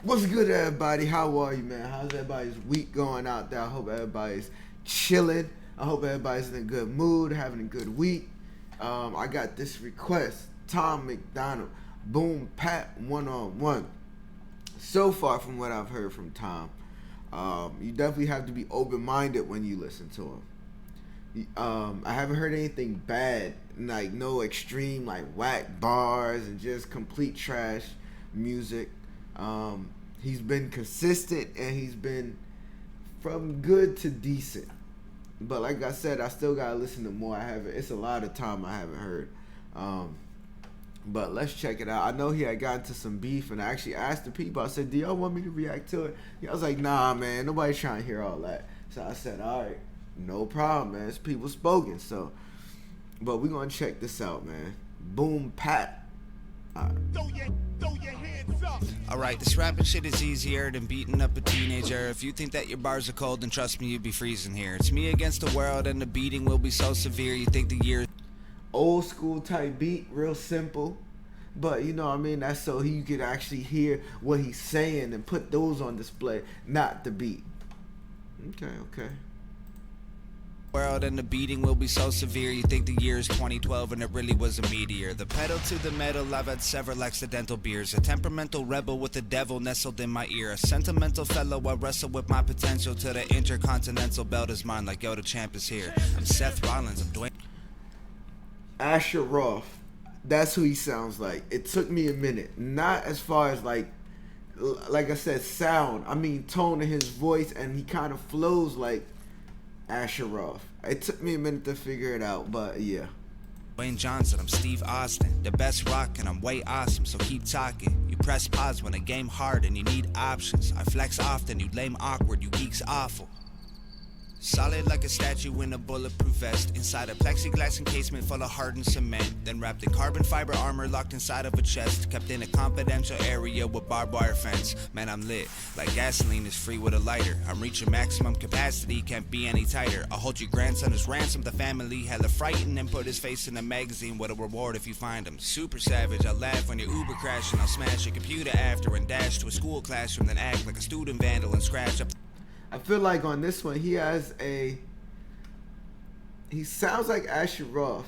What's good, everybody? How are you, man? How's everybody's week going out there? I hope everybody's chilling. I hope everybody's in a good mood, having a good week. I got this request. Tom MacDonald, boom, pat, one-on-one. So far from what I've heard from Tom, you definitely have to be open-minded when you listen to him. I haven't heard anything bad, like no extreme, like whack bars and just complete trash music. He's been consistent and he's been from good to decent. But like I said, I still gotta listen to more. It's a lot of time I haven't heard. But let's check it out. I know he had gotten to some beef, and I actually asked the people. I said, "Do y'all want me to react to it?" I was like, "Nah, man. Nobody's trying to hear all that." So I said, "All right, no problem, man. It's people spoken." So, but we're gonna check this out, man. Boom, pat. Throw your hands up. Alright, this rapping shit is easier than beating up a teenager. If you think that your bars are cold, then trust me, you'd be freezing here. It's me against the world, and the beating will be so severe. You think the year Old school type beat, real simple. But you know what I mean? That's so you could actually hear what he's saying and put those on display, not the beat. Okay. world and the beating will be so severe. You think the year is 2012 and it really was a meteor. The pedal to the metal, I've had several accidental beers. A temperamental rebel with the devil nestled in my ear. A sentimental fellow, I wrestle with my potential. To the intercontinental belt is mine, like yo, the champ is here. I'm Seth Rollins, I'm Dwayne Asher Roth. That's who he sounds like. It took me a minute. Not as far as like I said, sound. I mean tone in his voice, and he kind of flows like Asher Roth. It took me a minute to figure it out, but yeah. Wayne Johnson, I'm Steve Austin, the best rock, and I'm way awesome, so keep talking. You press pause when a game hard and you need options. I flex often, you lame awkward, you geeks awful. Solid like a statue in a bulletproof vest, inside a plexiglass encasement full of hardened cement, then wrapped in carbon fiber armor locked inside of a chest, kept in a confidential area with barbed wire fence. Man, I'm lit, like gasoline is free with a lighter. I'm reaching maximum capacity, can't be any tighter. I'll hold your grandson as ransom, the family hella frightened, and put his face in a magazine with a reward if you find him. Super savage, I'll laugh when your Uber crashes, and I'll smash your computer after and dash to a school classroom, then act like a student vandal and scratch up. I feel like on this one he sounds like Asher Roth,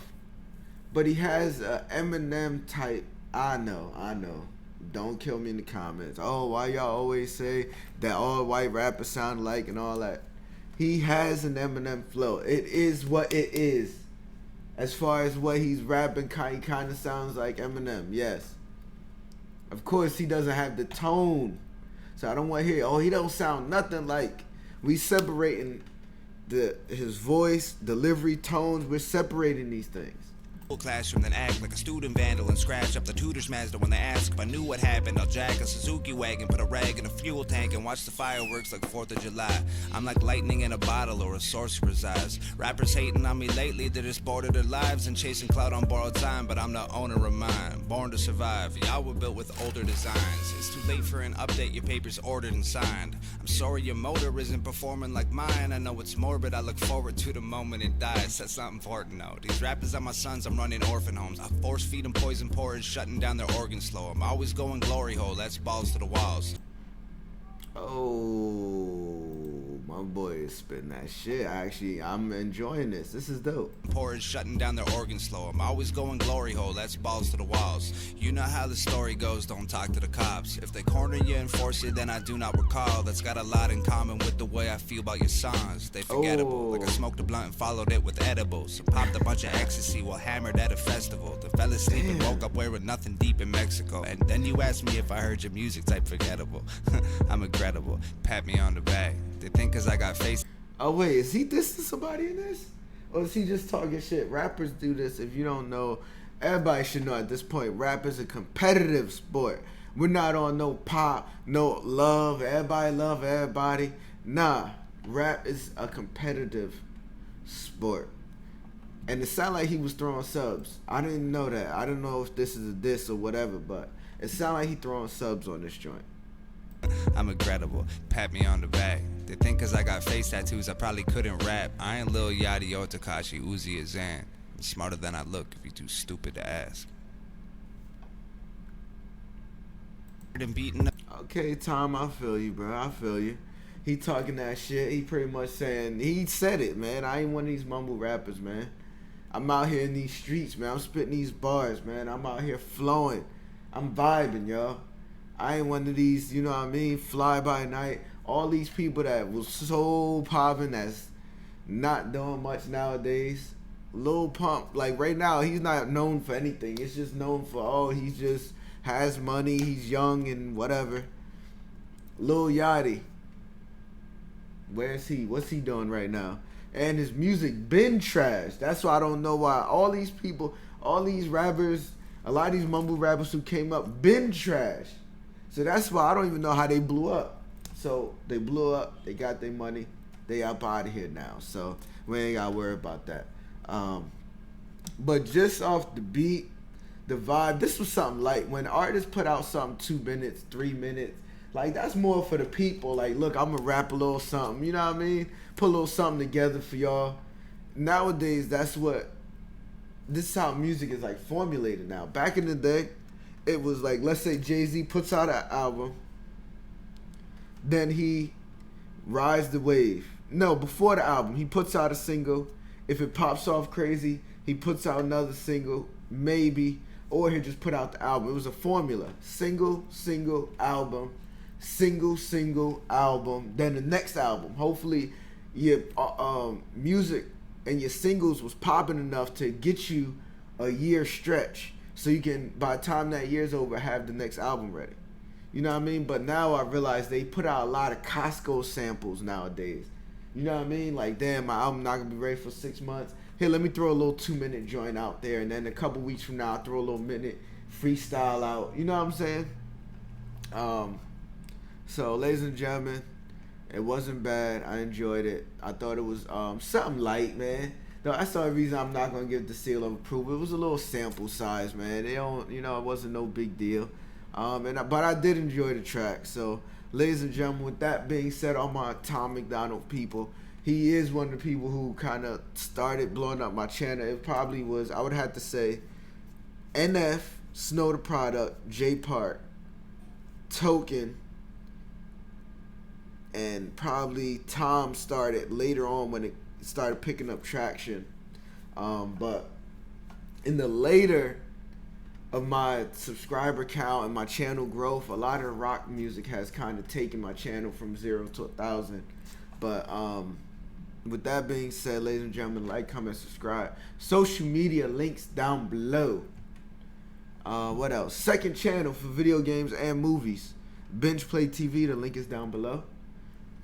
but he has a Eminem type. I know. Don't kill me in the comments. Oh, why y'all always say that all white rappers sound alike and all that? He has an Eminem flow. It is what it is. As far as what he's rapping, he kind of sounds like Eminem. Yes. Of course, he doesn't have the tone. So I don't want to hear, oh, he don't sound nothing like. We separating his voice, delivery, tones. We're separating these things. Classroom, then act like a student vandal and scratch up the tutor's Mazda when they ask if I knew what happened. I'll jack a Suzuki wagon, put a rag in a fuel tank, and watch the fireworks like 4th of July. I'm like lightning in a bottle or a sorcerer's eyes. Rappers hating on me lately, they're just bored of their lives and chasing clout on borrowed time, but I'm the owner of mine, born to survive. Y'all were built with older designs. It's too late for an update, your paper's ordered and signed. I'm sorry your motor isn't performing like mine. I know it's morbid, I look forward to the moment it dies. That's not important though. These rappers are my sons, I'm running orphan homes. I force feed them poison porridge, shutting down their organs slow. I'm always going glory hole, that's balls to the walls. Oh, my boy is spitting that shit. I'm enjoying this. This is dope. Porridge shutting down their organs slow. I'm always going glory hole, that's balls to the walls. You know how the story goes, don't talk to the cops. If they corner you and force it, then I do not recall. That's got a lot in common with the way I feel about your songs. They forgettable, like I smoked a blunt and followed it with edibles. So popped a bunch of ecstasy while hammered at a festival. The fella sleeping, woke up wearing nothing deep in Mexico. And then you asked me if I heard your music type forgettable. I'm incredible, pat me on the back. They think cause I got face. Oh wait, is he dissing somebody in this? Or is he just talking shit? Rappers do this. If you don't know, everybody should know at this point, rap is a competitive sport. We're not on no pop, no love, everybody love everybody. Nah, rap is a competitive sport. And it sounded like he was throwing subs. I didn't know that. I don't know if this is a diss or whatever, but it sounded like he throwing subs on this joint. I'm incredible, pat me on the back. They think cause I got face tattoos I probably couldn't rap. I ain't Lil Yachty or Tekashi, Uzi or Zan. I'm smarter than I look if you're too stupid to ask. Okay, Tom, I feel you, bro. I feel you. He talking that shit. He pretty much saying, he said it, man. I ain't one of these mumble rappers, man. I'm out here in these streets, man. I'm spitting these bars, man. I'm out here flowing. I'm vibing, y'all. I ain't one of these, you know what I mean, fly by night. All these people that was so popping that's not doing much nowadays. Lil Pump, like right now, he's not known for anything. It's just known for, oh, he just has money, he's young and whatever. Lil Yachty, where's he? What's he doing right now? And his music been trash. That's why I don't know why all these people, all these rappers, a lot of these mumble rappers who came up been trash. So that's why I don't even know how they blew up. So they blew up, they got their money, they up out of here now. So we ain't gotta worry about that. But just off the beat, the vibe, this was something light. When artists put out something 2 minutes, 3 minutes, like that's more for the people. Like, look, I'm gonna rap a little something, you know what I mean? Put a little something together for y'all. Nowadays, this is how music is like formulated now. Back in the day, it was like, let's say Jay-Z puts out an album, then he rides the wave. No, before the album, he puts out a single. If it pops off crazy, he puts out another single, maybe, or he'll just put out the album. It was a formula. Single, album, single, album, then the next album. Hopefully your music and your singles was popping enough to get you a year stretch, so you can, by the time that year's over, have the next album ready. You know what I mean? But now I realize they put out a lot of Costco samples nowadays. You know what I mean? Like, damn, my album not gonna be ready for 6 months. Here, let me throw a little 2-minute joint out there, and then a couple weeks from now, I'll throw a little minute freestyle out. You know what I'm saying? So, ladies and gentlemen, it wasn't bad. I enjoyed it. I thought it was something light, man. That's the only reason I'm not gonna give the seal of approval. It was a little sample size, man. They don't, you know, it wasn't no big deal. But I did enjoy the track. So, ladies and gentlemen, with that being said, all my Tom MacDonald people, he is one of the people who kind of started blowing up my channel. It probably was, I would have to say, NF, Snow the Product, J Park, Token, and probably Tom started later on when it started picking up traction. But in the later of my subscriber count and my channel growth, a lot of rock music has kind of taken my channel from 0 to 1,000. But with that being said, ladies and gentlemen, like, comment, subscribe. Social media links down below. What else? Second channel for video games and movies, BingePlayTV. The link is down below.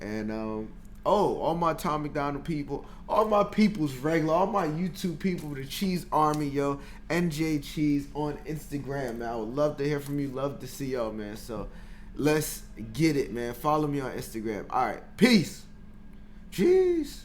And all my Tom MacDonald people, all my people's regular, all my YouTube people, the Cheese Army, yo, NJCHEESE on Instagram, man. I would love to hear from you, love to see y'all, man. So let's get it, man. Follow me on Instagram. All right, peace. Cheese.